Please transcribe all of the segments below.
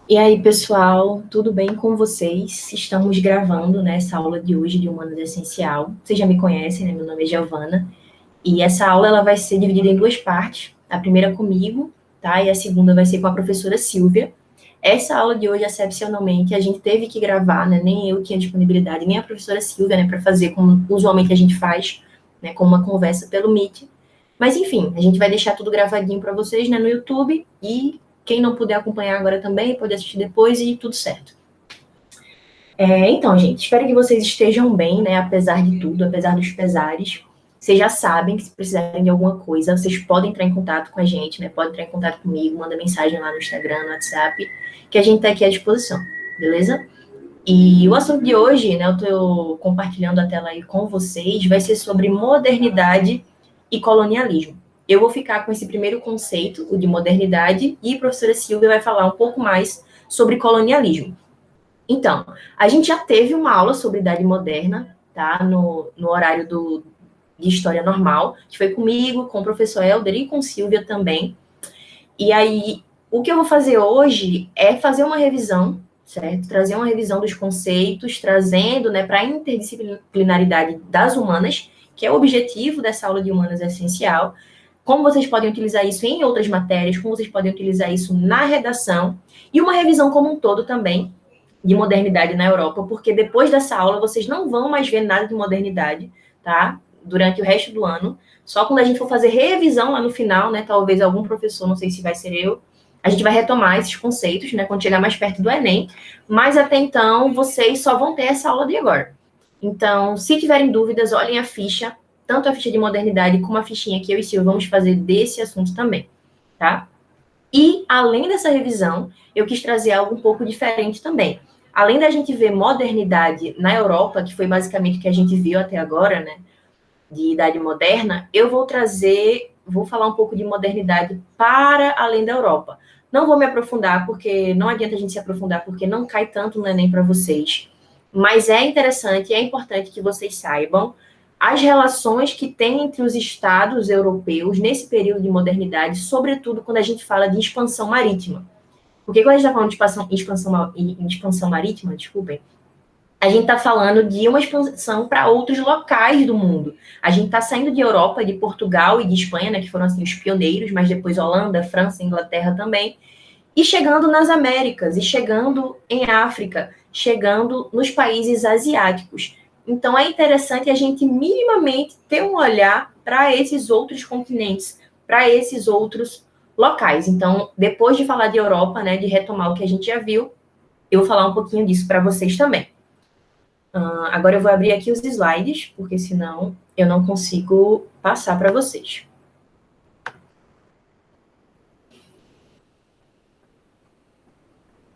E aí, pessoal, tudo bem com vocês? Estamos gravando, né, essa aula de hoje de Humanos Essencial. Vocês já me conhecem, né? Meu nome é Giovana. E essa aula ela vai ser dividida em duas partes. A primeira comigo, tá? E a segunda vai ser com a professora Silvia. Essa aula de hoje, excepcionalmente, a gente teve que gravar, né? Nem eu tinha disponibilidade, nem a professora Silvia, né, para fazer como usualmente a gente faz, né, com uma conversa pelo Meet. Mas enfim, a gente vai deixar tudo gravadinho para vocês, né, no YouTube, e quem não puder acompanhar agora também pode assistir depois e tudo certo. Então, gente, espero que vocês estejam bem, né, apesar de tudo, apesar dos pesares. Vocês já sabem que se precisarem de alguma coisa, vocês podem entrar em contato com a gente, né, podem entrar em contato comigo, manda mensagem lá no Instagram, no WhatsApp, que a gente está aqui à disposição, beleza? E o assunto de hoje, né, eu estou compartilhando a tela aí com vocês, vai ser sobre modernidade e colonialismo. Eu vou ficar com esse primeiro conceito, o de modernidade, e a professora Silvia vai falar um pouco mais sobre colonialismo. Então, a gente já teve uma aula sobre Idade Moderna, tá? No horário de História Normal, que foi comigo, com o professor Helder e com Silvia também. E aí, o que eu vou fazer hoje é fazer uma revisão, certo? Trazer uma revisão dos conceitos, trazendo, né, para a interdisciplinaridade das humanas, que é o objetivo dessa aula de humanas essencial. Como vocês podem utilizar isso em outras matérias, como vocês podem utilizar isso na redação, e uma revisão como um todo também, de modernidade na Europa, porque depois dessa aula vocês não vão mais ver nada de modernidade, tá? Durante o resto do ano. Só quando a gente for fazer revisão lá no final, né? Talvez algum professor, não sei se vai ser eu, a gente vai retomar esses conceitos, né? Quando chegar mais perto do Enem. Mas até então, vocês só vão ter essa aula de agora. Então, se tiverem dúvidas, olhem a ficha, tanto a ficha de modernidade como a fichinha que eu e Silvio vamos fazer desse assunto também, tá? E, além dessa revisão, eu quis trazer algo um pouco diferente também. Além da gente ver modernidade na Europa, que foi basicamente o que a gente viu até agora, né, de Idade Moderna, eu vou falar um pouco de modernidade para além da Europa. Não vou me aprofundar, porque não adianta a gente se aprofundar, porque não cai tanto no Enem para vocês. Mas é interessante e é importante que vocês saibam as relações que tem entre os estados europeus nesse período de modernidade, sobretudo quando a gente fala de expansão marítima. Porque quando a gente está falando de expansão marítima, desculpem, a gente está falando de uma expansão para outros locais do mundo. A gente está saindo de Europa, de Portugal e de Espanha, né, que foram assim, os pioneiros, mas depois Holanda, França, Inglaterra também, e chegando nas Américas, e chegando em África, chegando nos países asiáticos. Então, é interessante a gente minimamente ter um olhar para esses outros continentes, para esses outros locais. Então, depois de falar de Europa, né, de retomar o que a gente já viu, eu vou falar um pouquinho disso para vocês também. Agora eu vou abrir aqui os slides, porque senão eu não consigo passar para vocês.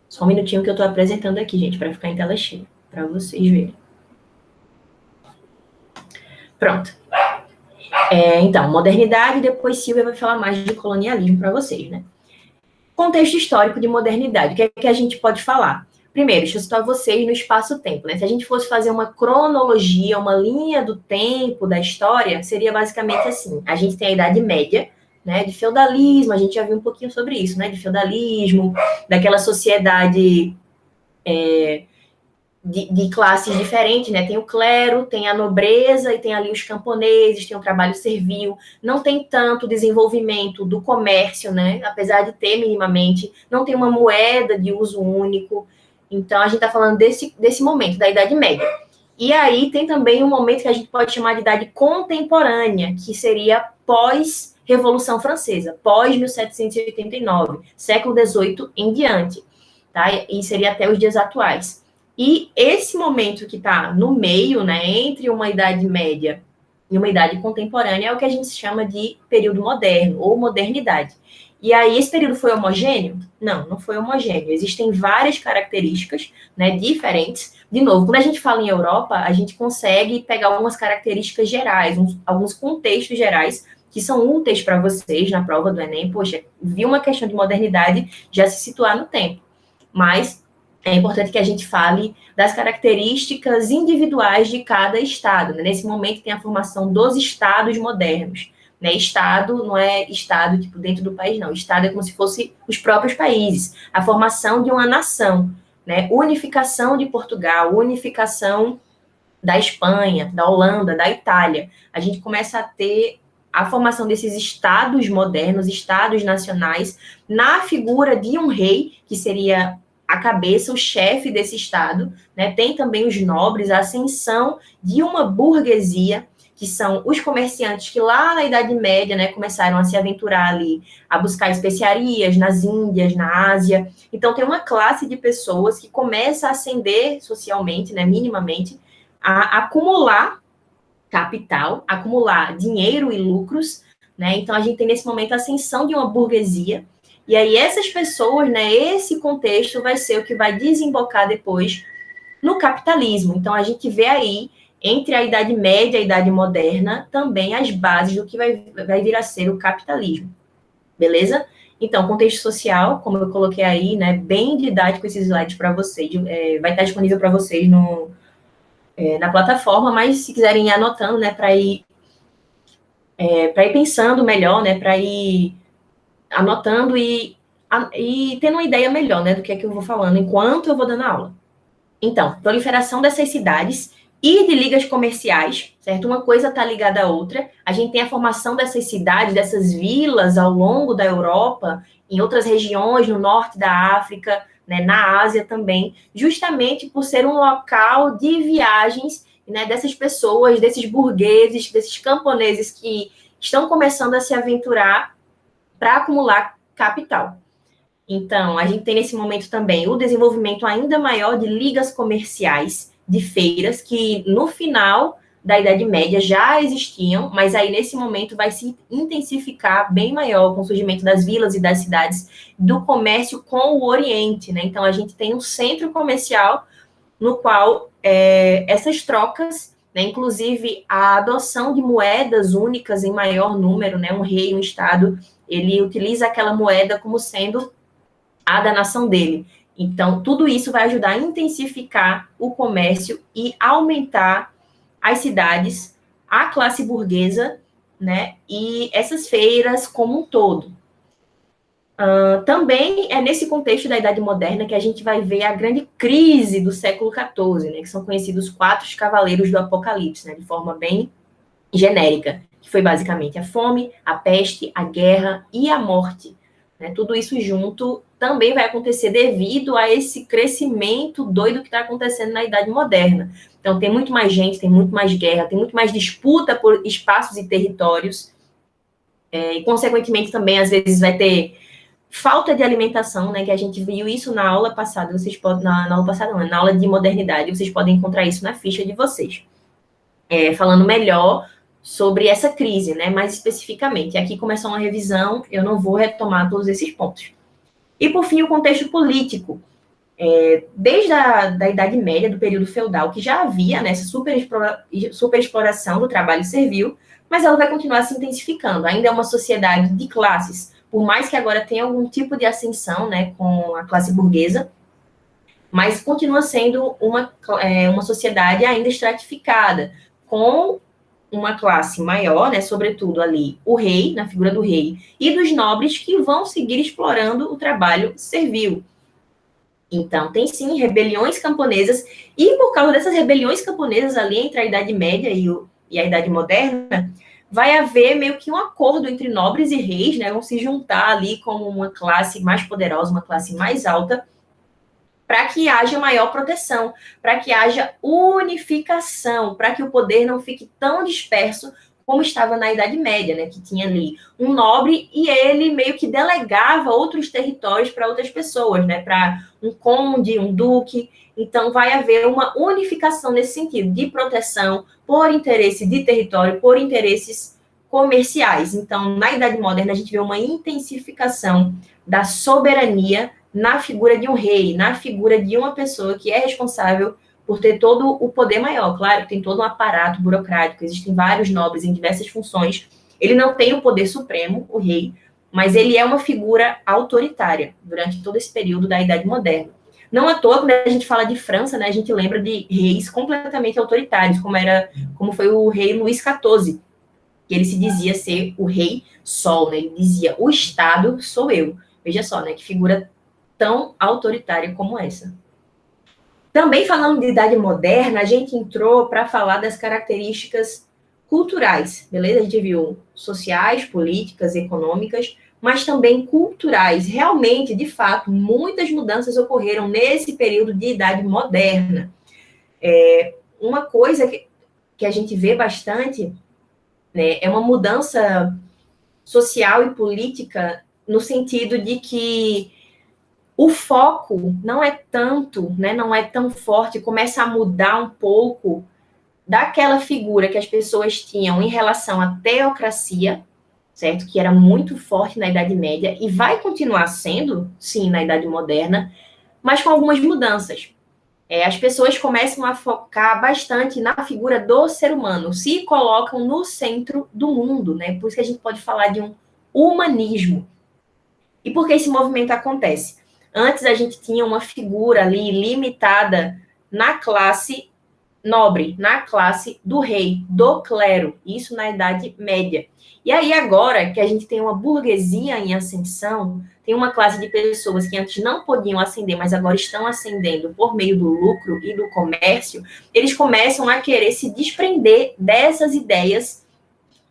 Só um minutinho que eu estou apresentando aqui, gente, para ficar em tela cheia, para vocês verem. Pronto. Então, modernidade, depois Silvia vai falar mais de colonialismo para vocês, né? Contexto histórico de modernidade, o que é que a gente pode falar? Primeiro, deixa eu citar vocês no espaço-tempo, né? Se a gente fosse fazer uma cronologia, uma linha do tempo da história, seria basicamente assim: a gente tem a Idade Média, né? De feudalismo, a gente já viu um pouquinho sobre isso, né? De feudalismo, daquela sociedade de classes diferentes, né? Tem o clero, tem a nobreza e tem ali os camponeses, tem o trabalho servil. Não tem tanto desenvolvimento do comércio, né? Apesar de ter minimamente, não tem uma moeda de uso único. Então, a gente está falando desse momento, da Idade Média. E aí tem também um momento que a gente pode chamar de Idade Contemporânea, que seria pós-Revolução Francesa, pós-1789, século XVIII em diante, tá? E seria até os dias atuais. E esse momento que está no meio, né, entre uma Idade Média e uma Idade Contemporânea, é o que a gente chama de período moderno, ou modernidade. E aí, esse período foi homogêneo? Não, não foi homogêneo. Existem várias características, né, diferentes. De novo, quando a gente fala em Europa, a gente consegue pegar algumas características gerais, alguns contextos gerais, que são úteis para vocês na prova do Enem. Poxa, vi uma questão de modernidade, já se situar no tempo. Mas é importante que a gente fale das características individuais de cada estado. Né? Nesse momento tem a formação dos estados modernos. né? Estado não é Estado, tipo, dentro do país, não. Estado é como se fosse os próprios países. A formação de uma nação, né? Unificação de Portugal, unificação da Espanha, da Holanda, da Itália. A gente começa a ter a formação desses estados modernos, estados nacionais, na figura de um rei, que seria a cabeça, o chefe desse estado, né? Tem também os nobres, a ascensão de uma burguesia, que são os comerciantes que lá na Idade Média, né, começaram a se aventurar ali, a buscar especiarias nas Índias, na Ásia. Então tem uma classe de pessoas que começa a ascender socialmente, né, minimamente, a acumular capital, acumular dinheiro e lucros, né? Então a gente tem nesse momento a ascensão de uma burguesia, e aí essas pessoas, né, esse contexto vai ser o que vai desembocar depois no capitalismo. Então a gente vê aí, entre a Idade Média e a Idade Moderna, também as bases do que vai vir a ser o capitalismo. Beleza? Então, contexto social, como eu coloquei aí, né, bem didático esses slides para vocês, vai estar disponível para vocês na plataforma, mas se quiserem ir anotando, né, para ir pensando melhor, né, para ir anotando e tendo uma ideia melhor, né, do que é que eu vou falando enquanto eu vou dando aula. Então, proliferação dessas cidades e de ligas comerciais, certo? Uma coisa está ligada à outra. A gente tem a formação dessas cidades, dessas vilas ao longo da Europa, em outras regiões, no norte da África, né, na Ásia também, justamente por ser um local de viagens, né, dessas pessoas, desses burgueses, desses camponeses que estão começando a se aventurar para acumular capital. Então, a gente tem nesse momento também o desenvolvimento ainda maior de ligas comerciais, de feiras, que no final da Idade Média já existiam, mas aí nesse momento vai se intensificar bem maior com o surgimento das vilas e das cidades, do comércio com o Oriente, né? Então, a gente tem um centro comercial no qual essas trocas, né, inclusive a adoção de moedas únicas em maior número, né? Um rei, um estado, ele utiliza aquela moeda como sendo a da nação dele. Então, tudo isso vai ajudar a intensificar o comércio e aumentar as cidades, a classe burguesa, né, e essas feiras como um todo. Também é nesse contexto da Idade Moderna que a gente vai ver a grande crise do século XIV, né, que são conhecidos os 4 cavaleiros do Apocalipse, né, de forma bem genérica, que foi basicamente a fome, a peste, a guerra e a morte. Né? Tudo isso junto também vai acontecer devido a esse crescimento doido que está acontecendo na Idade Moderna. Então, tem muito mais gente, tem muito mais guerra, tem muito mais disputa por espaços e territórios, e, consequentemente, também, às vezes, vai ter falta de alimentação, né, que a gente viu isso na aula passada, vocês podem, na aula passada não, na aula de modernidade, vocês podem encontrar isso na ficha de vocês. Falando melhor sobre essa crise, né, mais especificamente. Aqui começou uma revisão, eu não vou retomar todos esses pontos. E, por fim, o contexto político. Desde da Idade Média, do período feudal, que já havia nessa superexploração do trabalho servil, mas ela vai continuar se intensificando. Ainda é uma sociedade de classes, por mais que agora tenha algum tipo de ascensão, né, com a classe burguesa, mas continua sendo uma sociedade ainda estratificada, com uma classe maior, né, sobretudo ali o rei, na figura do rei, e dos nobres que vão seguir explorando o trabalho servil. Então, tem sim rebeliões camponesas, e por causa dessas rebeliões camponesas ali entre a Idade Média e a Idade Moderna, vai haver meio que um acordo entre nobres e reis, né, vão se juntar ali como uma classe mais poderosa, uma classe mais alta, para que haja maior proteção, para que haja unificação, para que o poder não fique tão disperso como estava na Idade Média, né, que tinha ali um nobre e ele meio que delegava outros territórios para outras pessoas, né, para um conde, um duque. Então, vai haver uma unificação nesse sentido, de proteção por interesse de território, por interesses comerciais. Então, na Idade Moderna, a gente vê uma intensificação da soberania na figura de um rei, na figura de uma pessoa que é responsável por ter todo o poder maior. Claro que tem todo um aparato burocrático, existem vários nobres em diversas funções. Ele não tem o poder supremo, o rei, mas ele é uma figura autoritária durante todo esse período da Idade Moderna. Não à toa, quando a gente fala de França, né, a gente lembra de reis completamente autoritários, como foi o rei Luís XIV, que ele se dizia ser o rei Sol, né? Ele dizia, o Estado sou eu. Veja só, né? Que figura tão autoritária como essa. Também falando de Idade Moderna, a gente entrou para falar das características culturais, beleza? A gente viu sociais, políticas, econômicas, mas também culturais. Realmente, de fato, muitas mudanças ocorreram nesse período de Idade Moderna. Uma coisa que a gente vê bastante, né, é uma mudança social e política no sentido de que o foco não é tanto, né, não é tão forte, começa a mudar um pouco daquela figura que as pessoas tinham em relação à teocracia, certo? Que era muito forte na Idade Média e vai continuar sendo, sim, na Idade Moderna, mas com algumas mudanças. As pessoas começam a focar bastante na figura do ser humano, se colocam no centro do mundo, né? Por isso que a gente pode falar de um humanismo. E por que esse movimento acontece? Antes a gente tinha uma figura ali limitada na classe nobre, na classe do rei, do clero, isso na Idade Média. E aí agora que a gente tem uma burguesia em ascensão, tem uma classe de pessoas que antes não podiam ascender, mas agora estão ascendendo por meio do lucro e do comércio, eles começam a querer se desprender dessas ideias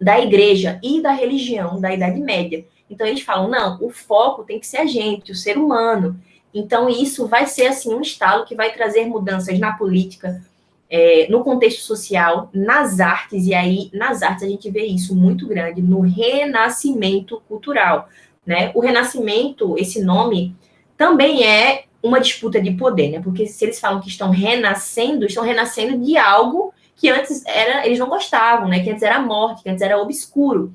da igreja e da religião da Idade Média. Então eles falam, não, o foco tem que ser a gente, o ser humano. Então isso vai ser assim um estalo que vai trazer mudanças na política, no contexto social, nas artes, e aí nas artes a gente vê isso muito grande no renascimento cultural, né? O renascimento, esse nome, também é uma disputa de poder, né? Porque se eles falam que estão renascendo de algo que antes era, eles não gostavam, né? Que antes era a morte, que antes era obscuro.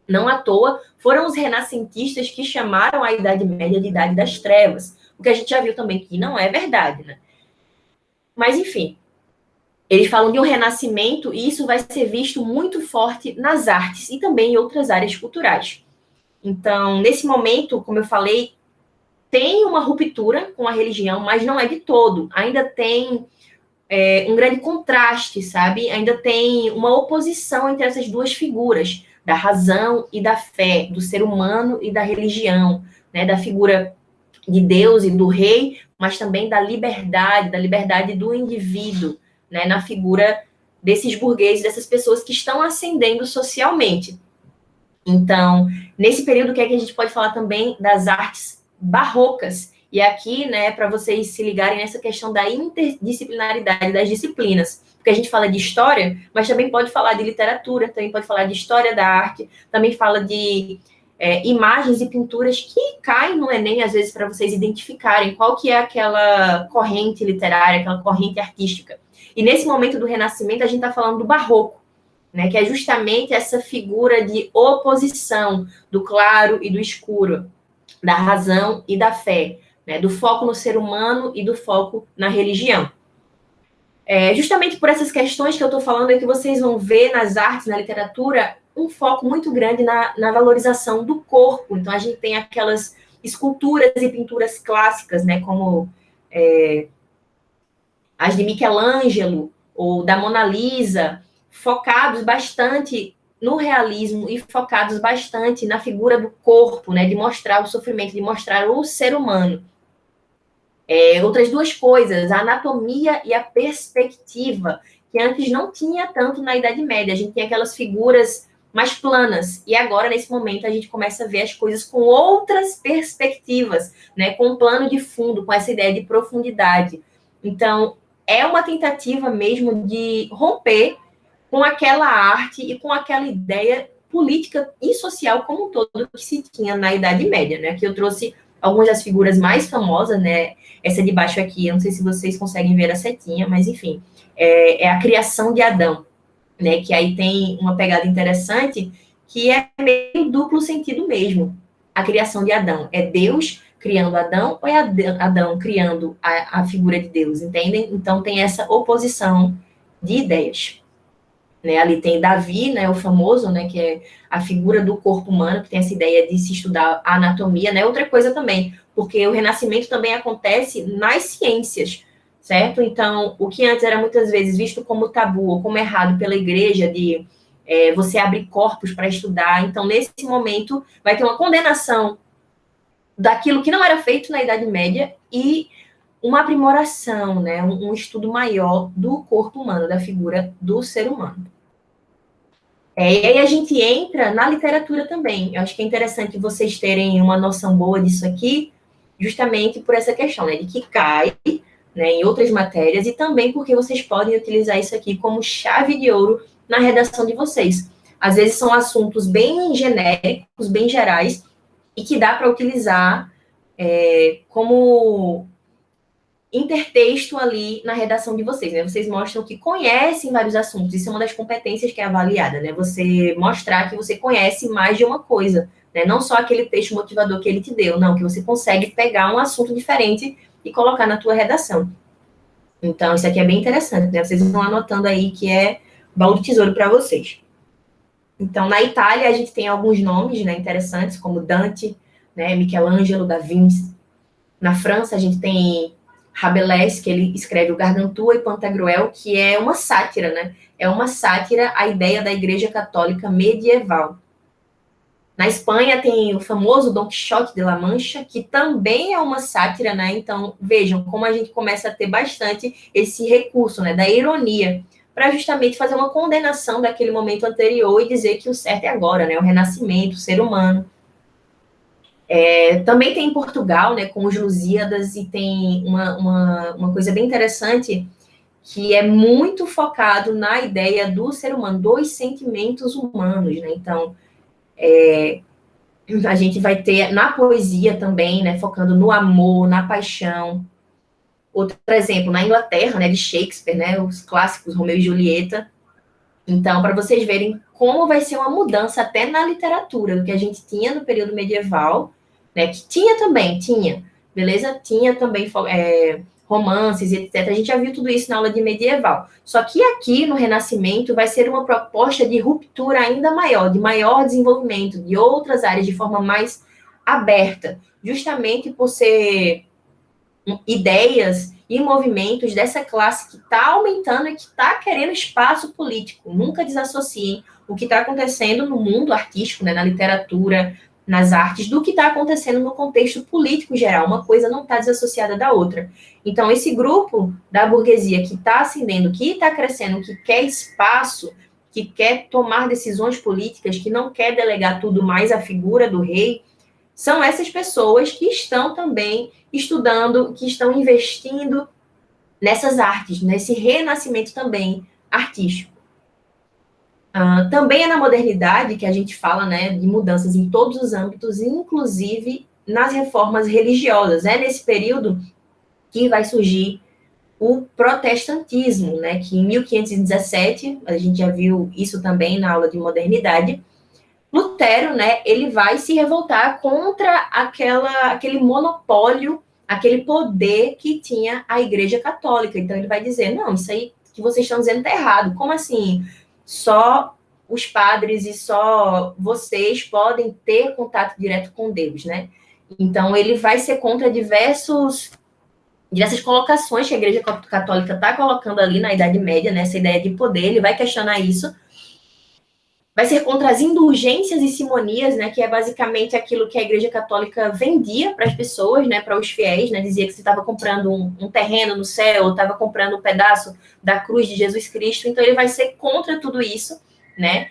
Não à toa foram os renascentistas que chamaram a Idade Média de Idade das Trevas, o que a gente já viu também que não é verdade, né? Mas enfim, eles falam de um renascimento e isso vai ser visto muito forte nas artes e também em outras áreas culturais. Então, nesse momento, como eu falei, tem uma ruptura com a religião, mas não é de todo. Ainda tem um grande contraste, sabe? Ainda tem uma oposição entre essas duas figuras, da razão e da fé, do ser humano e da religião, né? Da figura de Deus e do rei, mas também da liberdade do indivíduo, né? Na figura desses burgueses, dessas pessoas que estão ascendendo socialmente. Então, nesse período, o que é que a gente pode falar também das artes barrocas? E aqui, né, para vocês se ligarem nessa questão da interdisciplinaridade das disciplinas, porque a gente fala de história, mas também pode falar de literatura, também pode falar de história da arte, também fala de imagens e pinturas que caem no Enem, às vezes, para vocês identificarem qual que é aquela corrente literária, aquela corrente artística. E nesse momento do Renascimento, a gente está falando do Barroco, né, que é justamente essa figura de oposição do claro e do escuro, da razão e da fé, né, do foco no ser humano e do foco na religião. Justamente por essas questões que eu estou falando é que vocês vão ver nas artes, na literatura, um foco muito grande na valorização do corpo. Então, a gente tem aquelas esculturas e pinturas clássicas, né, como as de Michelangelo ou da Mona Lisa, focados bastante no realismo e focados bastante na figura do corpo, né, de mostrar o sofrimento, de mostrar o ser humano. Outras duas coisas, a anatomia e a perspectiva, que antes não tinha tanto na Idade Média. A gente tem aquelas figuras mais planas, e agora, nesse momento, a gente começa a ver as coisas com outras perspectivas, né, com um plano de fundo, com essa ideia de profundidade. Então, é uma tentativa mesmo de romper com aquela arte e com aquela ideia política e social como um todo que se tinha na Idade Média, né? Que eu trouxe algumas das figuras mais famosas, né? Essa de baixo aqui, eu não sei se vocês conseguem ver a setinha, mas enfim, é a criação de Adão, né? Que aí tem uma pegada interessante, que é meio duplo sentido mesmo. A criação de Adão é Deus criando Adão ou é Adão criando a figura de Deus, entendem? Então tem essa oposição de ideias. Né, ali tem Davi, né, o famoso, né, que é a figura do corpo humano, que tem essa ideia de se estudar a anatomia, né, outra coisa também, porque o renascimento também acontece nas ciências, certo? Então, o que antes era muitas vezes visto como tabu ou como errado pela igreja de você abre corpos para estudar. Então, nesse momento, vai ter uma condenação daquilo que não era feito na Idade Média e uma aprimoração, né, um estudo maior do corpo humano, da figura do ser humano. E aí a gente entra na literatura também. Eu acho que é interessante vocês terem uma noção boa disso aqui, justamente por essa questão, né, de que cai, né, em outras matérias, e também porque vocês podem utilizar isso aqui como chave de ouro na redação de vocês. Às vezes são assuntos bem genéricos, bem gerais, e que dá para utilizar como intertexto ali na redação de vocês, né? Vocês mostram que conhecem vários assuntos. Isso é uma das competências que é avaliada, né? Você mostrar que você conhece mais de uma coisa, né? Não só aquele texto motivador que ele te deu, não, que você consegue pegar um assunto diferente e colocar na tua redação. Então, isso aqui é bem interessante, né? Vocês vão anotando aí que é baú de tesouro para vocês. Então, na Itália, a gente tem alguns nomes, né, interessantes, como Dante, né, Michelangelo, Da Vinci. Na França, a gente tem Rabelais, que ele escreve o Gargantua e Pantagruel, que é uma sátira, né? É uma sátira à ideia da Igreja Católica medieval. Na Espanha tem o famoso Dom Quixote de La Mancha, que também é uma sátira, né? Então, vejam como a gente começa a ter bastante esse recurso, né, da ironia, para justamente fazer uma condenação daquele momento anterior e dizer que o certo é agora, né? O renascimento, o ser humano. Também tem em Portugal, né, com os Lusíadas, e tem uma coisa bem interessante, que é muito focado na ideia do ser humano, dos sentimentos humanos, né? Então, a gente vai ter na poesia também, né, focando no amor, na paixão. Outro exemplo, na Inglaterra, né, de Shakespeare, né, os clássicos Romeu e Julieta. Então, para vocês verem como vai ser uma mudança até na literatura, do que a gente tinha no período medieval, né, que tinha, beleza? Tinha também romances e etc. A gente já viu tudo isso na aula de medieval. Só que aqui, no Renascimento, vai ser uma proposta de ruptura ainda maior, de maior desenvolvimento de outras áreas de forma mais aberta, justamente por ser ideias e movimentos dessa classe que está aumentando e que está querendo espaço político. Nunca desassociem o que está acontecendo no mundo artístico, né, na literatura, nas artes, do que está acontecendo no contexto político geral. Uma coisa não está desassociada da outra. Então, esse grupo da burguesia que está ascendendo, que está crescendo, que quer espaço, que quer tomar decisões políticas, que não quer delegar tudo mais à figura do rei, são essas pessoas que estão também estudando, que estão investindo nessas artes, nesse renascimento também artístico. Também é na modernidade que a gente fala, né, de mudanças em todos os âmbitos, inclusive nas reformas religiosas. É nesse período que vai surgir o protestantismo, né, que em 1517, a gente já viu isso também na aula de modernidade, Lutero, né, ele vai se revoltar contra aquele monopólio, aquele poder que tinha a Igreja Católica. Então ele vai dizer, não, isso aí que vocês estão dizendo está errado. Como assim? Só os padres e só vocês podem ter contato direto com Deus, né? Então ele vai ser contra diversas colocações que a Igreja Católica está colocando ali na Idade Média, né, essa ideia de poder, ele vai questionar isso. Vai ser contra as indulgências e simonias, né, que é basicamente aquilo que a Igreja Católica vendia para as pessoas, né, para os fiéis, né, dizia que você estava comprando um terreno no céu, estava comprando um pedaço da cruz de Jesus Cristo. Então ele vai ser contra tudo isso, né?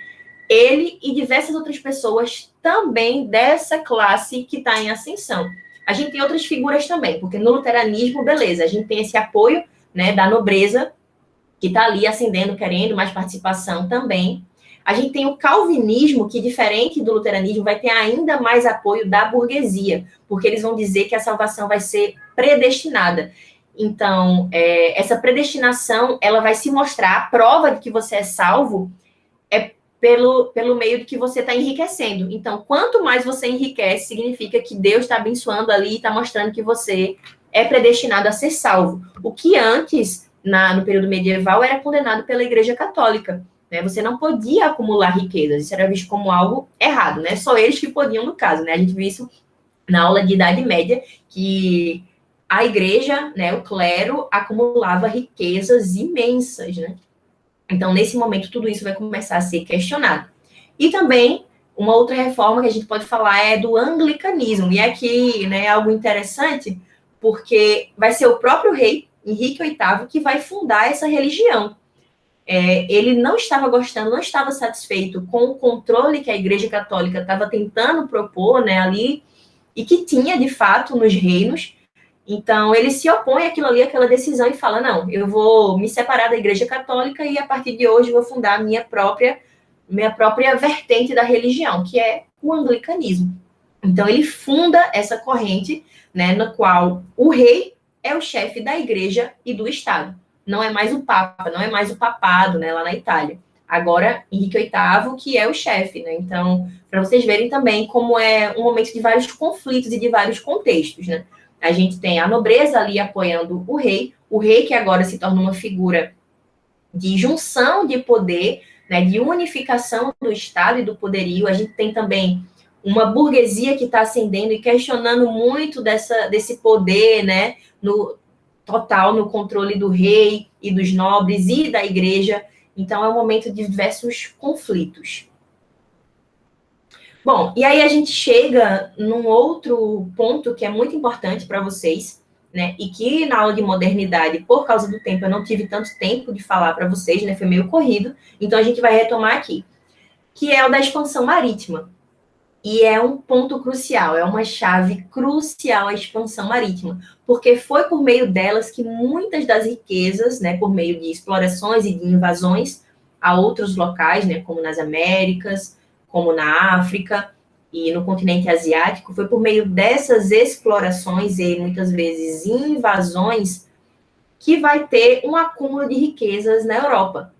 Ele e diversas outras pessoas também dessa classe que está em ascensão. A gente tem outras figuras também, porque no luteranismo, beleza, a gente tem esse apoio, né, da nobreza que está ali ascendendo, querendo mais participação também. A gente tem o calvinismo, que, diferente do luteranismo, vai ter ainda mais apoio da burguesia, porque eles vão dizer que a salvação vai ser predestinada. Então, essa predestinação, ela vai se mostrar, a prova de que você é salvo é pelo meio de que você está enriquecendo. Então, quanto mais você enriquece, significa que Deus está abençoando ali e está mostrando que você é predestinado a ser salvo. O que antes, no período medieval, era condenado pela Igreja Católica. Né? Você não podia acumular riquezas, isso era visto como algo errado, né? Só eles que podiam, no caso, né? A gente viu isso na aula de Idade Média, que a igreja, né, o clero, acumulava riquezas imensas, né? Então, nesse momento, tudo isso vai começar a ser questionado. E também, uma outra reforma que a gente pode falar é do anglicanismo. E aqui, né, é algo interessante, porque vai ser o próprio rei, Henrique VIII, que vai fundar essa religião. Ele não estava gostando, não estava satisfeito com o controle que a Igreja Católica estava tentando propor, né, ali, e que tinha, de fato, nos reinos. Então, ele se opõe àquilo ali, àquela decisão, e fala, não, eu vou me separar da Igreja Católica e, a partir de hoje, vou fundar a minha própria vertente da religião, que é o anglicanismo. Então, ele funda essa corrente, né, na qual o rei é o chefe da igreja e do Estado. Não é mais o Papa, não é mais o papado, né, lá na Itália. Agora, Henrique VIII, que é o chefe, né? Então, para vocês verem também como é um momento de vários conflitos e de vários contextos, né? A gente tem a nobreza ali apoiando o rei que agora se torna uma figura de junção de poder, né, de unificação do Estado e do poderio. A gente tem também uma burguesia que está ascendendo e questionando muito desse poder, né, no total no controle do rei e dos nobres e da igreja. Então, é um momento de diversos conflitos. Bom, e aí a gente chega num outro ponto que é muito importante para vocês, né? E que na aula de modernidade, por causa do tempo, eu não tive tanto tempo de falar para vocês, né? Foi meio corrido. Então a gente vai retomar aqui, que é o da expansão marítima. E é um ponto crucial, é uma chave crucial a expansão marítima, porque foi por meio delas que muitas das riquezas, né, por meio de explorações e de invasões a outros locais, né, como nas Américas, como na África e no continente asiático, foi por meio dessas explorações e muitas vezes invasões que vai ter um acúmulo de riquezas na Europa.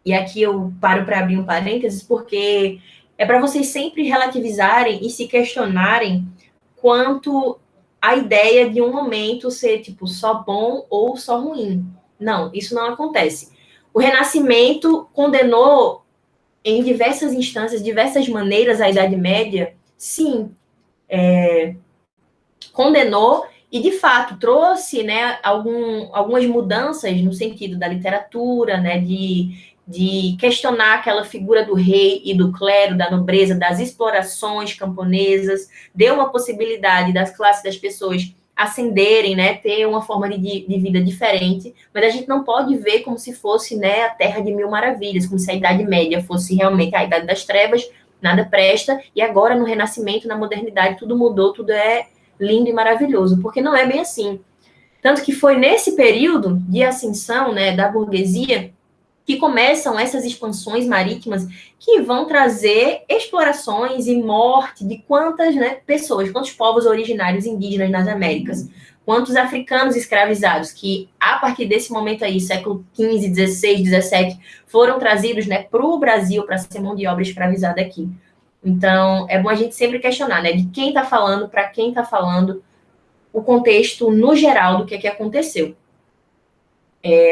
E aqui eu paro para abrir um parênteses, porque é para vocês sempre relativizarem e se questionarem quanto a ideia de um momento ser, tipo, só bom ou só ruim. Não, isso não acontece. O Renascimento condenou em diversas instâncias, diversas maneiras, a Idade Média, sim, condenou e, de fato, trouxe, né, algumas mudanças no sentido da literatura, né, de questionar aquela figura do rei e do clero, da nobreza, das explorações camponesas, deu uma possibilidade das classes das pessoas ascenderem, né, ter uma forma de vida diferente, mas a gente não pode ver como se fosse, né, a Terra de Mil Maravilhas, como se a Idade Média fosse realmente a Idade das Trevas, nada presta, e agora no Renascimento, na modernidade, tudo mudou, tudo é lindo e maravilhoso, porque não é bem assim. Tanto que foi nesse período de ascensão, né, da burguesia que começam essas expansões marítimas que vão trazer explorações e morte de quantas, né, pessoas, quantos povos originários indígenas nas Américas, quantos africanos escravizados que, a partir desse momento aí, século XV, XVI, XVII, foram trazidos, né, para o Brasil para ser mão de obra escravizada aqui. Então, é bom a gente sempre questionar, né, de quem está falando, para quem está falando, o contexto no geral do que aconteceu.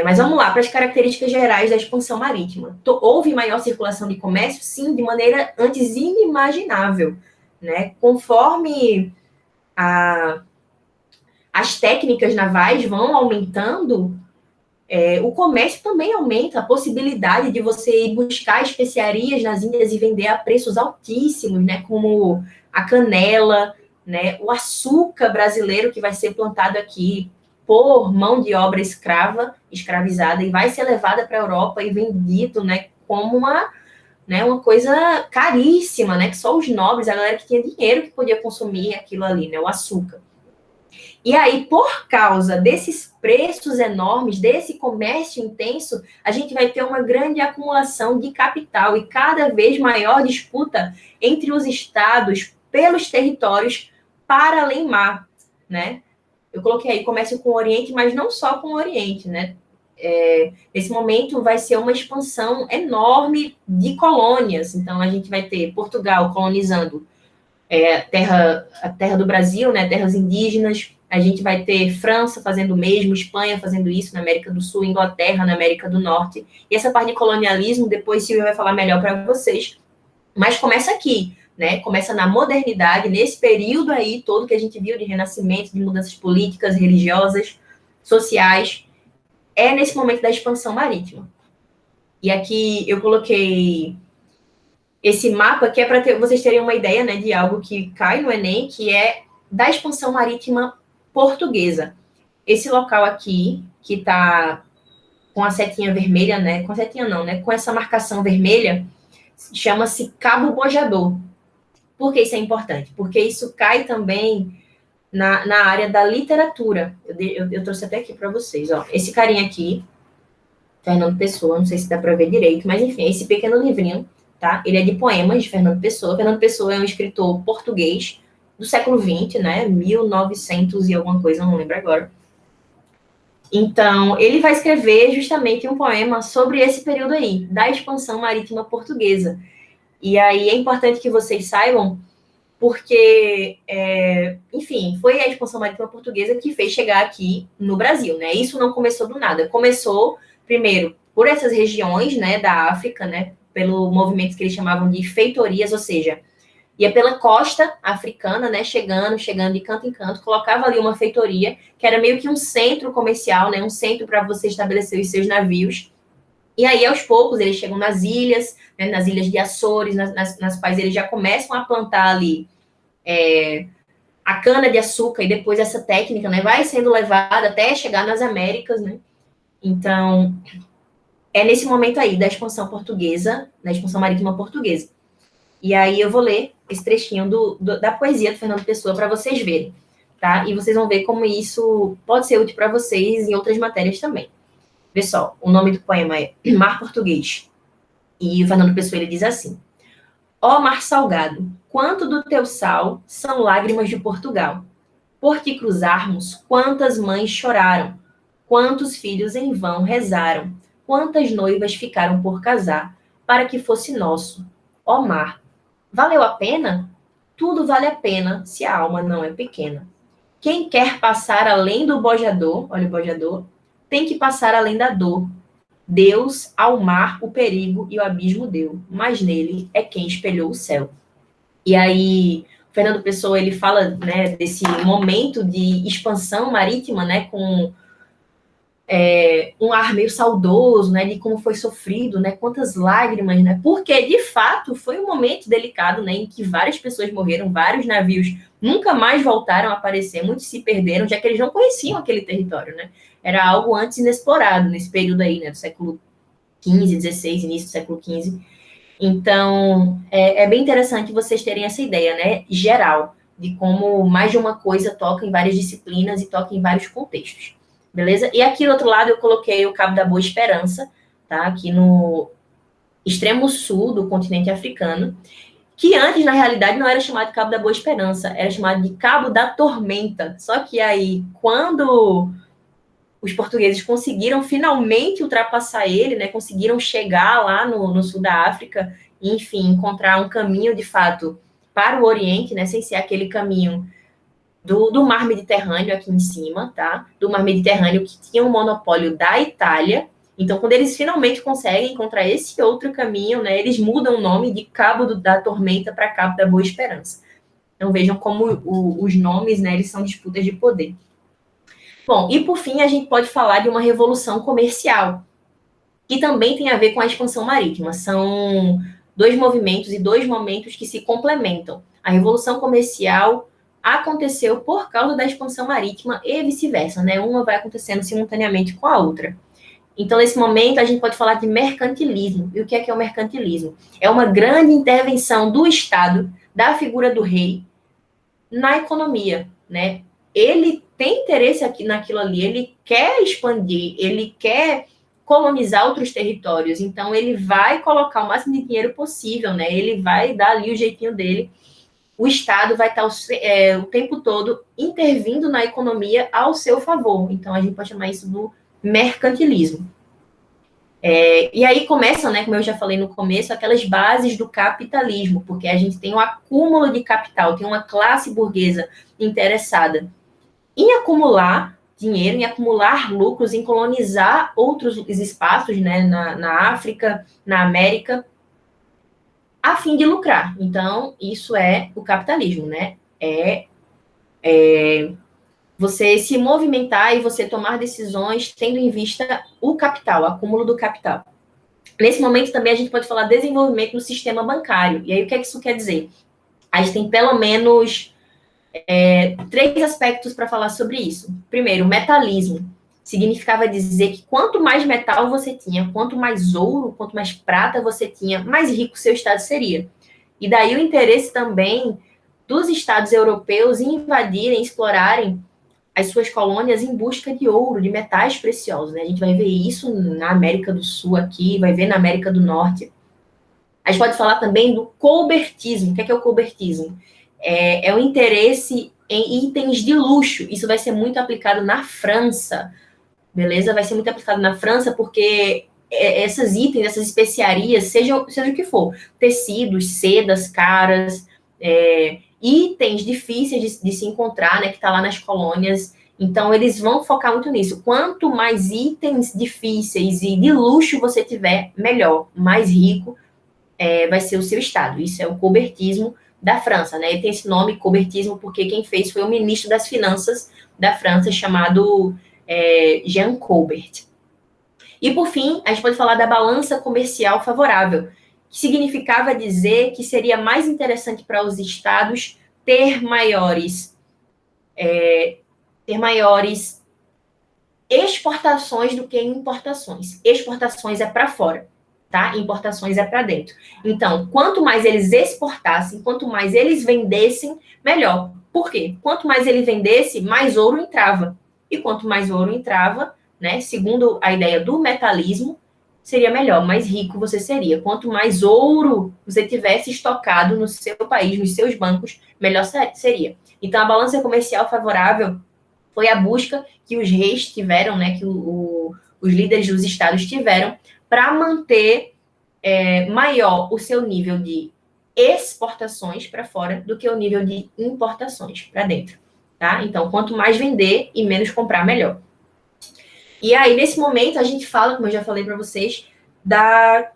Mas vamos lá, para as características gerais da expansão marítima. Houve maior circulação de comércio? Sim, de maneira antes inimaginável. Né? Conforme as técnicas navais vão aumentando, o comércio também aumenta, a possibilidade de você ir buscar especiarias nas Índias e vender a preços altíssimos, né? Como a canela, né? O açúcar brasileiro que vai ser plantado aqui por mão de obra escravizada, e vai ser levada para a Europa e vendido, né, como uma coisa caríssima, né, que só os nobres, a galera que tinha dinheiro que podia consumir aquilo ali, né, o açúcar. E aí, por causa desses preços enormes, desse comércio intenso, a gente vai ter uma grande acumulação de capital e cada vez maior disputa entre os estados pelos territórios para além-mar, né? Eu coloquei aí comércio com o Oriente, mas não só com o Oriente, né? Nesse momento vai ser uma expansão enorme de colônias. Então, a gente vai ter Portugal colonizando a terra do Brasil, né? Terras indígenas. A gente vai ter França fazendo o mesmo, Espanha fazendo isso na América do Sul, Inglaterra na América do Norte. E essa parte de colonialismo, depois Silvia vai falar melhor para vocês. Mas começa aqui, né? Começa na modernidade, nesse período aí todo que a gente viu de renascimento, de mudanças políticas, religiosas, sociais, é nesse momento da expansão marítima. E aqui eu coloquei esse mapa que é para vocês terem uma ideia, né, de algo que cai no Enem, que é da expansão marítima portuguesa. Esse local aqui, que está com a setinha vermelha, né, com a setinha não, né, com essa marcação vermelha, chama-se Cabo Bojador. Por que isso é importante? Porque isso cai também na área da literatura. Eu trouxe até aqui para vocês, ó. Esse carinha aqui, Fernando Pessoa, não sei se dá para ver direito, mas enfim, esse pequeno livrinho, tá? Ele é de poemas de Fernando Pessoa. Fernando Pessoa é um escritor português do século XX, né? 1900 e alguma coisa, não lembro agora. Então, ele vai escrever justamente um poema sobre esse período aí, da expansão marítima portuguesa. E aí é importante que vocês saibam, porque, enfim, foi a expansão marítima portuguesa que fez chegar aqui no Brasil, né? Isso não começou do nada. Começou, primeiro, por essas regiões, né, da África, né, pelo movimento que eles chamavam de feitorias, ou seja, ia pela costa africana, né, chegando de canto em canto, colocava ali uma feitoria, que era meio que um centro comercial, né, um centro para você estabelecer os seus navios. E aí, aos poucos, eles chegam nas ilhas, né, nas ilhas de Açores, nas quais eles já começam a plantar ali a cana-de-açúcar, e depois essa técnica, né, vai sendo levada até chegar nas Américas, né? Então, é nesse momento aí da expansão portuguesa, da expansão marítima portuguesa. E aí eu vou ler esse trechinho da poesia do Fernando Pessoa para vocês verem, tá? E vocês vão ver como isso pode ser útil para vocês em outras matérias também. Vê só, o nome do poema é Mar Português. E o Fernando Pessoa, ele diz assim: Ó mar salgado, quanto do teu sal são lágrimas de Portugal. Por que cruzarmos, quantas mães choraram, quantos filhos em vão rezaram, quantas noivas ficaram por casar, para que fosse nosso. Ó mar, valeu a pena? Tudo vale a pena se a alma não é pequena. Quem quer passar além do bojador, olha o bojador, tem que passar além da dor. Deus ao mar o perigo e o abismo deu, mas nele é quem espelhou o céu. E aí, Fernando Pessoa, ele fala, né, desse momento de expansão marítima, né, com um ar meio saudoso, né, de como foi sofrido, né, quantas lágrimas, né, porque, de fato, foi um momento delicado, né, em que várias pessoas morreram, vários navios nunca mais voltaram a aparecer, muitos se perderam, já que eles não conheciam aquele território, né, era algo antes inexplorado, nesse período aí, né, do século XV, XVI, início do século XV. Então, é bem interessante vocês terem essa ideia, né, geral, de como mais de uma coisa toca em várias disciplinas e toca em vários contextos, beleza? E aqui do outro lado eu coloquei o Cabo da Boa Esperança, tá? Aqui no extremo sul do continente africano, que antes, na realidade, não era chamado de Cabo da Boa Esperança, era chamado de Cabo da Tormenta. Só que aí, quando os portugueses conseguiram finalmente ultrapassar ele, né? Conseguiram chegar lá no sul da África, e, enfim, encontrar um caminho de fato para o Oriente, né? Sem ser aquele caminho do Mar Mediterrâneo aqui em cima, tá? Do Mar Mediterrâneo que tinha um monopólio da Itália. Então, quando eles finalmente conseguem encontrar esse outro caminho, né? Eles mudam o nome de Cabo da Tormenta para Cabo da Boa Esperança. Então, vejam como os nomes, né? Eles são disputas de poder. Bom, e por fim, a gente pode falar de uma revolução comercial, que também tem a ver com a expansão marítima. São dois movimentos e dois momentos que se complementam. A revolução comercial aconteceu por causa da expansão marítima e vice-versa, né? Uma vai acontecendo simultaneamente com a outra. Então, nesse momento, a gente pode falar de mercantilismo. E o que é o mercantilismo? É uma grande intervenção do Estado, da figura do rei, na economia, né? Ele tem interesse aqui naquilo ali, ele quer expandir, ele quer colonizar outros territórios, então ele vai colocar o máximo de dinheiro possível, né? Ele vai dar ali o jeitinho dele. O Estado vai estar o tempo todo intervindo na economia ao seu favor. Então a gente pode chamar isso do mercantilismo. E aí começam, né, como eu já falei no começo, aquelas bases do capitalismo, porque a gente tem um acúmulo de capital, tem uma classe burguesa interessada em acumular dinheiro, em acumular lucros, em colonizar outros espaços, né, na África, na América, a fim de lucrar. Então, isso é o capitalismo, né? Você se movimentar e você tomar decisões tendo em vista o capital, o acúmulo do capital. Nesse momento também a gente pode falar desenvolvimento no sistema bancário. E aí o que é que isso quer dizer? A gente tem pelo menos 3 aspectos para falar sobre isso. Primeiro, metalismo. Significava dizer que quanto mais metal você tinha, quanto mais ouro, quanto mais prata você tinha, mais rico seu estado seria. E daí o interesse também dos estados europeus em invadirem, explorarem as suas colônias em busca de ouro, de metais preciosos. Né? A gente vai ver isso na América do Sul aqui, vai ver na América do Norte. A gente pode falar também do colbertismo. O que é o colbertismo? É o interesse em itens de luxo. Isso vai ser muito aplicado na França, beleza? Vai ser muito aplicado na França porque esses itens, essas especiarias, seja o que for, tecidos, sedas caras, itens difíceis de se encontrar, né, que está lá nas colônias. Então, eles vão focar muito nisso. Quanto mais itens difíceis e de luxo você tiver, melhor, mais rico vai ser o seu estado. Isso é o colbertismo da França, né? E tem esse nome, colbertismo, porque quem fez foi o ministro das Finanças da França, chamado Jean Colbert. E, por fim, a gente pode falar da balança comercial favorável, que significava dizer que seria mais interessante para os estados ter maiores exportações do que importações. Exportações é para fora, tá? Importações é para dentro. Então, quanto mais eles exportassem, quanto mais eles vendessem, melhor. Por quê? Quanto mais ele vendesse, mais ouro entrava. E quanto mais ouro entrava, né, segundo a ideia do metalismo, seria melhor, mais rico você seria. Quanto mais ouro você tivesse estocado no seu país, nos seus bancos, melhor seria. Então, a balança comercial favorável foi a busca que os reis tiveram, né, que os líderes dos estados tiveram, para manter maior o seu nível de exportações para fora do que o nível de importações para dentro. Tá? Então, quanto mais vender e menos comprar, melhor. E aí, nesse momento, a gente fala, como eu já falei para vocês, da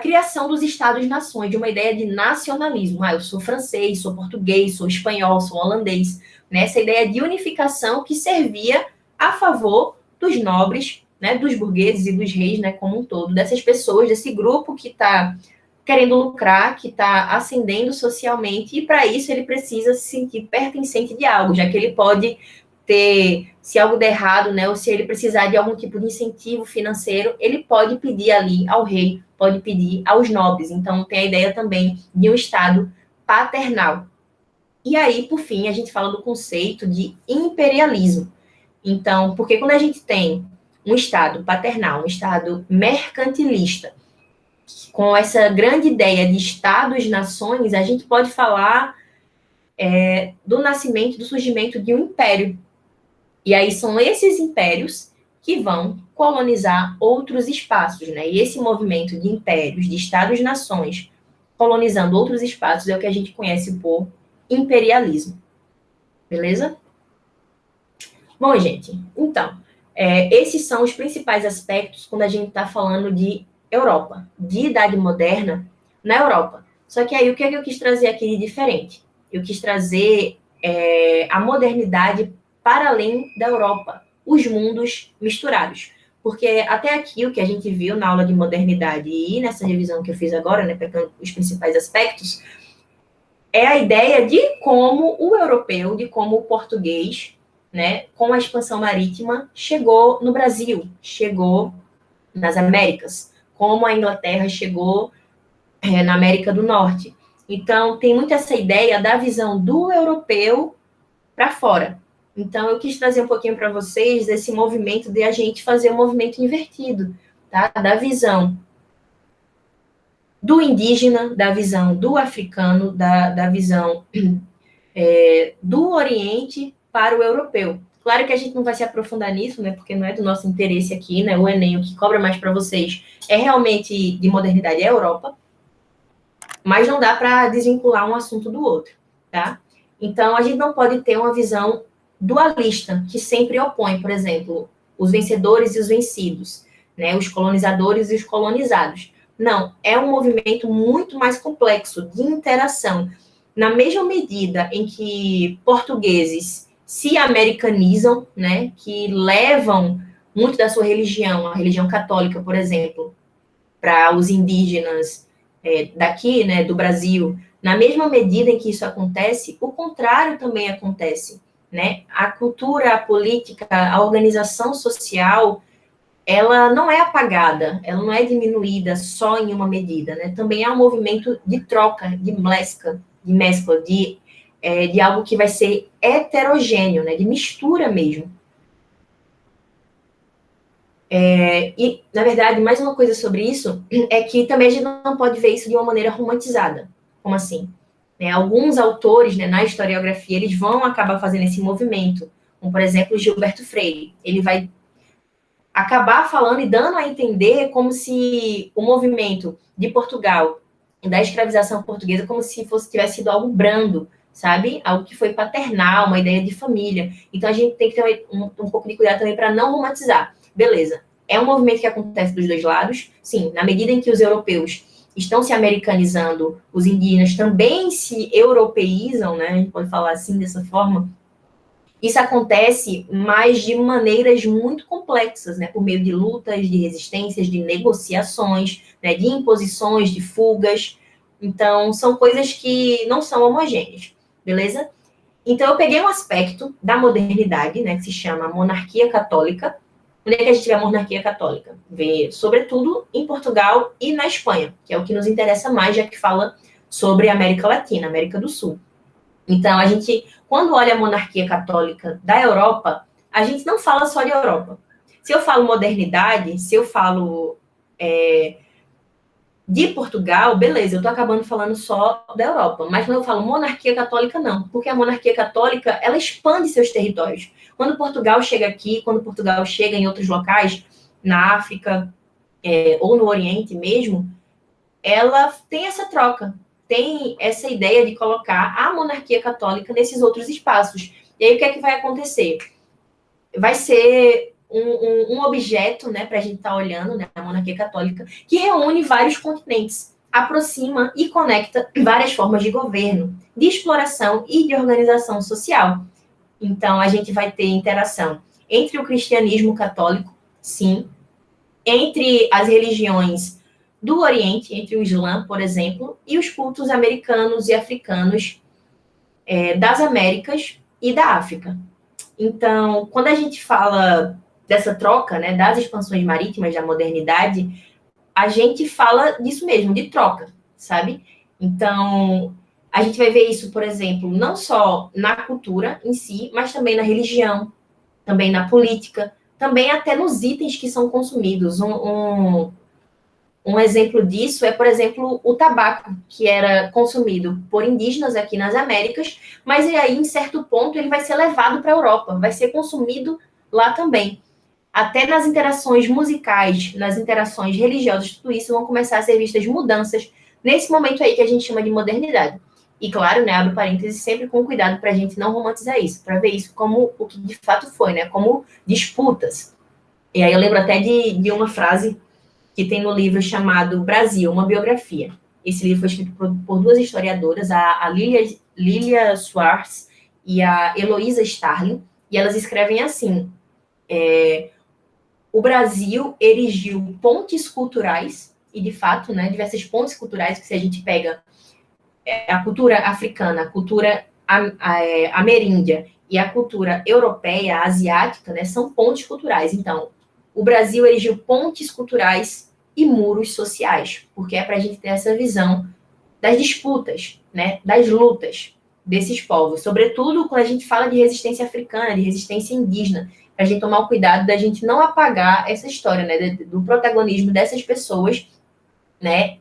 criação dos Estados-nações, de uma ideia de nacionalismo. Eu sou francês, sou português, sou espanhol, sou holandês. Né? Essa ideia de unificação que servia a favor dos nobres, né, dos burgueses e dos reis, né, como um todo, dessas pessoas, desse grupo que está querendo lucrar, que está ascendendo socialmente, e para isso ele precisa se sentir pertencente de algo, já que ele pode ter, se algo der errado, né, ou se ele precisar de algum tipo de incentivo financeiro, ele pode pedir ali ao rei, pode pedir aos nobres. Então, tem a ideia também de um Estado paternal. E aí, por fim, a gente fala do conceito de imperialismo. Então, porque quando a gente tem um Estado paternal, um Estado mercantilista, com essa grande ideia de Estados-nações, a gente pode falar do nascimento, do surgimento de um império. E aí são esses impérios que vão colonizar outros espaços, né? E esse movimento de impérios, de Estados-nações, colonizando outros espaços, é o que a gente conhece por imperialismo. Beleza? Bom, gente, então, esses são os principais aspectos quando a gente está falando de Europa, de Idade Moderna na Europa. Só que aí, o que é que eu quis trazer aqui de diferente? Eu quis trazer a modernidade para além da Europa, os mundos misturados. Porque até aqui, o que a gente viu na aula de modernidade e nessa revisão que eu fiz agora, né, pegando os principais aspectos, é a ideia de como o europeu, de como o português, né, com a expansão marítima, chegou no Brasil, chegou nas Américas, como a Inglaterra chegou na América do Norte. Então, tem muito essa ideia da visão do europeu para fora. Então, eu quis trazer um pouquinho para vocês desse movimento de a gente fazer um movimento invertido, tá? Da visão do indígena, da visão do africano, da visão do Oriente para o europeu. Claro que a gente não vai se aprofundar nisso, né? Porque não é do nosso interesse aqui, né? O Enem, o que cobra mais para vocês é realmente de modernidade é a Europa, mas não dá para desvincular um assunto do outro, tá? Então, a gente não pode ter uma visão dualista, que sempre opõe, por exemplo, os vencedores e os vencidos, né? Os colonizadores e os colonizados. Não, é um movimento muito mais complexo de interação. Na mesma medida em que portugueses se americanizam, né? Que levam muito da sua religião, a religião católica, por exemplo, para os indígenas daqui, né, do Brasil, na mesma medida em que isso acontece, o contrário também acontece, né? A cultura, a política, a organização social, ela não é apagada, ela não é diminuída só em uma medida, né? Também é um movimento de troca, de mescla, de algo que vai ser heterogêneo, né? De mistura mesmo. E, na verdade, mais uma coisa sobre isso é que também a gente não pode ver isso de uma maneira romantizada. Como assim? Alguns autores, né, na historiografia, eles vão acabar fazendo esse movimento, como, por exemplo, Gilberto Freire. Ele vai acabar falando e dando a entender como se o movimento de Portugal e da escravização portuguesa como se tivesse sido algo brando, sabe? Algo que foi paternal, uma ideia de família. Então a gente tem que ter um pouco de cuidado também para não romantizar. Beleza. É um movimento que acontece dos dois lados. Sim, na medida em que os europeus estão se americanizando, os indígenas também se europeizam, né? A gente pode falar assim, dessa forma. Isso acontece, mas de maneiras muito complexas, né? Por meio de lutas, de resistências, de negociações, né? De imposições, de fugas. Então, são coisas que não são homogêneas, beleza? Então, eu peguei um aspecto da modernidade, né? Que se chama monarquia católica. Onde é que a gente vê a monarquia católica? Vê, sobretudo, em Portugal e na Espanha, que é o que nos interessa mais, já que fala sobre a América Latina, América do Sul. Então, a gente, quando olha a monarquia católica da Europa, a gente não fala só de Europa. Se eu falo modernidade, se eu falo de Portugal, beleza, eu estou acabando falando só da Europa. Mas quando eu falo monarquia católica, não. Porque a monarquia católica, ela expande seus territórios. Quando Portugal chega aqui, quando Portugal chega em outros locais, na África, ou no Oriente mesmo, ela tem essa troca, tem essa ideia de colocar a monarquia católica nesses outros espaços. E aí o que é que vai acontecer? Vai ser um objeto, né, para a gente estar tá olhando, né, a monarquia católica, que reúne vários continentes, aproxima e conecta várias formas de governo, de exploração e de organização social. Então, a gente vai ter interação entre o cristianismo católico, sim, entre as religiões do Oriente, entre o Islã, por exemplo, e os cultos americanos e africanos das Américas e da África. Então, quando a gente fala dessa troca, né, das expansões marítimas da modernidade, a gente fala disso mesmo, de troca, sabe? Então, a gente vai ver isso, por exemplo, não só na cultura em si, mas também na religião, também na política, também até nos itens que são consumidos. Um exemplo disso é, por exemplo, o tabaco, que era consumido por indígenas aqui nas Américas, mas aí, em certo ponto, ele vai ser levado para a Europa, vai ser consumido lá também. Até nas interações musicais, nas interações religiosas, tudo isso vão começar a ser vistas mudanças nesse momento aí que a gente chama de modernidade. E claro, né, abro parênteses, sempre com cuidado para a gente não romantizar isso, para ver isso como o que de fato foi, né, como disputas. E aí eu lembro até de uma frase que tem no livro chamado Brasil, uma biografia. Esse livro foi escrito por duas historiadoras, a Lilia Schwartz e a Heloísa Starling, e elas escrevem assim: o Brasil erigiu pontes culturais, e de fato, né, diversas pontes culturais, que se a gente pega a cultura africana, a cultura ameríndia e a cultura europeia, asiática, né, são pontes culturais. Então, o Brasil erigiu pontes culturais e muros sociais, porque é para a gente ter essa visão das disputas, né, das lutas desses povos, sobretudo quando a gente fala de resistência africana, de resistência indígena, para a gente tomar o cuidado da gente não apagar essa história, né, do protagonismo dessas pessoas, né,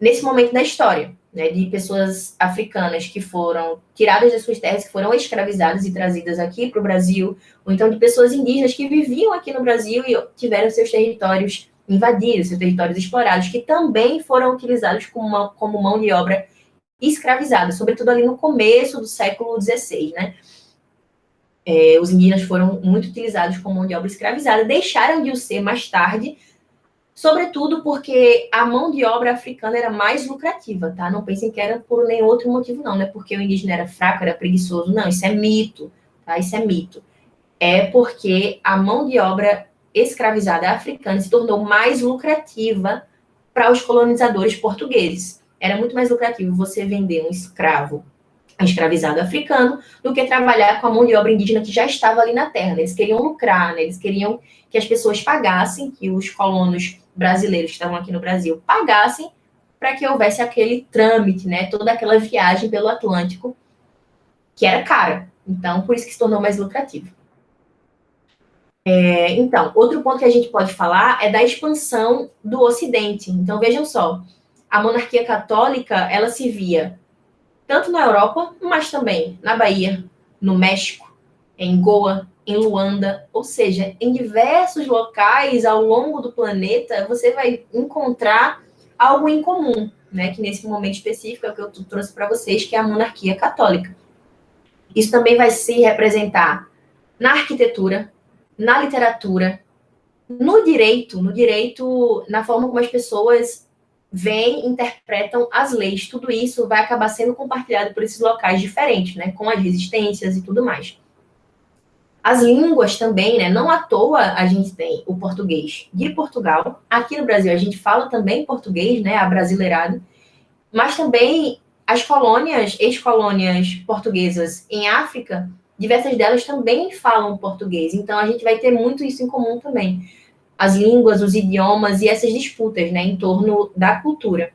nesse momento da história, né, de pessoas africanas que foram tiradas das suas terras, que foram escravizadas e trazidas aqui para o Brasil, ou então de pessoas indígenas que viviam aqui no Brasil e tiveram seus territórios invadidos, seus territórios explorados, que também foram utilizados como mão de obra escravizada, sobretudo ali no começo do século XVI, né? Os indígenas foram muito utilizados como mão de obra escravizada, deixaram de o ser mais tarde, sobretudo porque a mão de obra africana era mais lucrativa, tá? Não pensem que era por nenhum outro motivo, não. Não é porque o indígena era fraco, era preguiçoso, não. Isso é mito, tá? Isso é mito. É porque a mão de obra escravizada africana se tornou mais lucrativa para os colonizadores portugueses. Era muito mais lucrativo você vender um escravo, um escravizado africano, do que trabalhar com a mão de obra indígena que já estava ali na terra. Eles queriam lucrar, né? Eles queriam que as pessoas pagassem, que os colonos brasileiros que estavam aqui no Brasil pagassem para que houvesse aquele trâmite, né? Toda aquela viagem pelo Atlântico, que era cara. Então, por isso que se tornou mais lucrativo. Então, outro ponto que a gente pode falar é da expansão do Ocidente. Então, vejam só, a monarquia católica, ela se via tanto na Europa, mas também na Bahia, no México, em Goa, em Luanda, ou seja, em diversos locais ao longo do planeta, você vai encontrar algo em comum, né? Que nesse momento específico é o que eu trouxe para vocês, que é a monarquia católica. Isso também vai se representar na arquitetura, na literatura, no direito, na forma como as pessoas veem, interpretam as leis. Tudo isso vai acabar sendo compartilhado por esses locais diferentes, né? Com as resistências e tudo mais. As línguas também, né? Não à toa a gente tem o português de Portugal. Aqui no Brasil a gente fala também português, né? Abrasileirado. Mas também as colônias, ex-colônias portuguesas em África, diversas delas também falam português. Então a gente vai ter muito isso em comum também. As línguas, os idiomas e essas disputas, né? Em torno da cultura.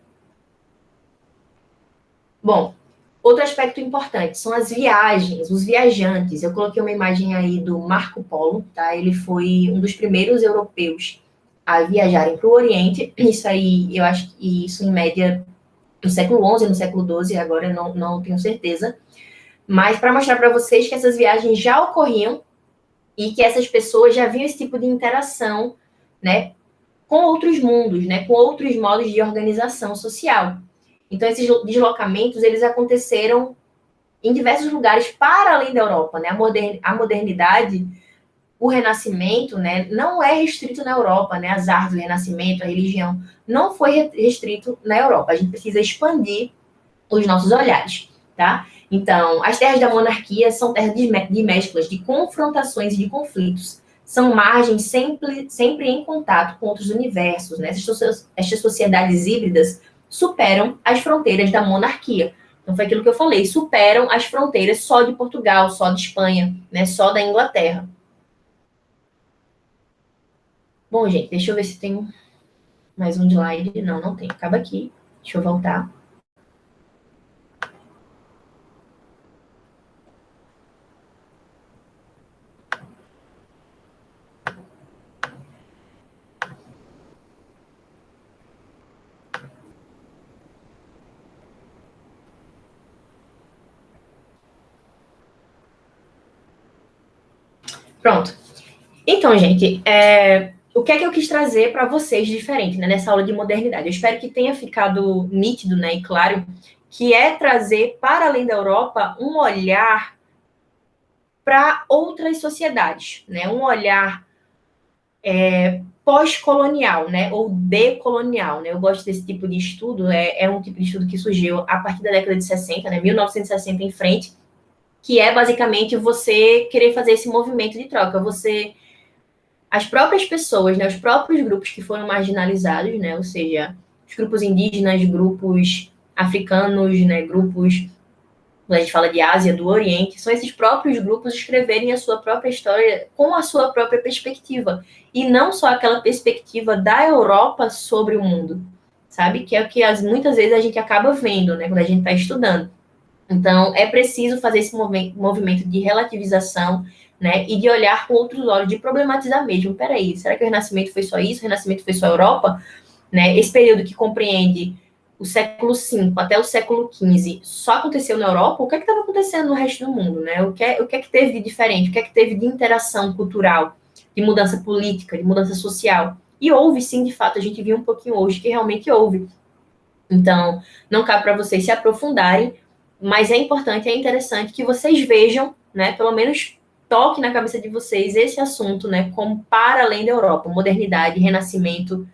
Bom, outro aspecto importante são as viagens, os viajantes. Eu coloquei uma imagem aí do Marco Polo, tá? Ele foi um dos primeiros europeus a viajarem para o Oriente. Isso aí, eu acho que isso em média no século XI, no século XII, agora eu não tenho certeza. Mas para mostrar para vocês que essas viagens já ocorriam e que essas pessoas já viam esse tipo de interação, né? Com outros mundos, né? Com outros modos de organização social. Então, esses deslocamentos, eles aconteceram em diversos lugares para além da Europa, né? A modernidade, o Renascimento, né? Não é restrito na Europa, né? As artes do Renascimento, a religião, não foi restrito na Europa. A gente precisa expandir os nossos olhares, tá? Então, as terras da monarquia são terras de mesclas, de confrontações e de conflitos. São margens sempre em contato com outros universos, né? Estas sociedades híbridas superam as fronteiras da monarquia. Então, foi aquilo que eu falei, superam as fronteiras só de Portugal, só de Espanha, né? Só da Inglaterra. Bom, gente, deixa eu ver se tem mais um slide. Não, não tem. Acaba aqui. Deixa eu voltar. Pronto. Então, gente, o que é que eu quis trazer para vocês de diferente, né, nessa aula de modernidade? Eu espero que tenha ficado nítido, né, e claro, que é trazer para além da Europa um olhar para outras sociedades, né, um olhar pós-colonial, né, ou decolonial, né? Eu gosto desse tipo de estudo, é um tipo de estudo que surgiu a partir da década de 60, né, 1960 em frente, que é basicamente você querer fazer esse movimento de troca, as próprias pessoas, né, os próprios grupos que foram marginalizados, né, ou seja, os grupos indígenas, grupos africanos, né, grupos, quando a gente fala de Ásia, do Oriente, são esses próprios grupos escreverem a sua própria história com a sua própria perspectiva, e não só aquela perspectiva da Europa sobre o mundo, sabe? Que é o que muitas vezes a gente acaba vendo, né, quando a gente está estudando. Então, é preciso fazer esse movimento de relativização, né, e de olhar com outros olhos, de problematizar mesmo. Peraí, será que o Renascimento foi só isso? O Renascimento foi só a Europa? Né? Esse período que compreende o século V até o século XV só aconteceu na Europa? O que é que estava acontecendo no resto do mundo? Né? O que é que teve de diferente? O que é que teve de interação cultural, de mudança política, de mudança social? E houve, sim, de fato, a gente viu um pouquinho hoje que realmente houve. Então, não cabe para vocês se aprofundarem, mas é importante, é interessante que vocês vejam, né, pelo menos toque na cabeça de vocês esse assunto, né, como para além da Europa, modernidade, renascimento,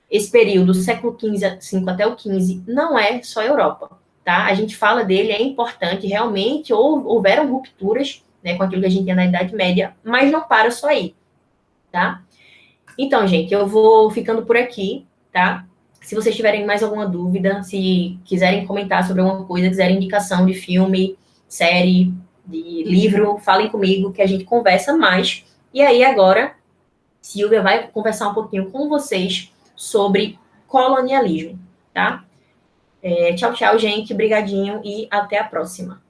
esse período, século XV até o XV, não é só a Europa, tá? A gente fala dele, é importante, realmente houveram rupturas, né, com aquilo que a gente tinha na Idade Média, mas não para só aí, tá? Então, gente, eu vou ficando por aqui, tá? Se vocês tiverem mais alguma dúvida, se quiserem comentar sobre alguma coisa, quiserem indicação de filme, série, de livro, falem comigo que a gente conversa mais. E aí agora, Silvia vai conversar um pouquinho com vocês sobre colonialismo, tá? Tchau, tchau, gente. Brigadinho e até a próxima.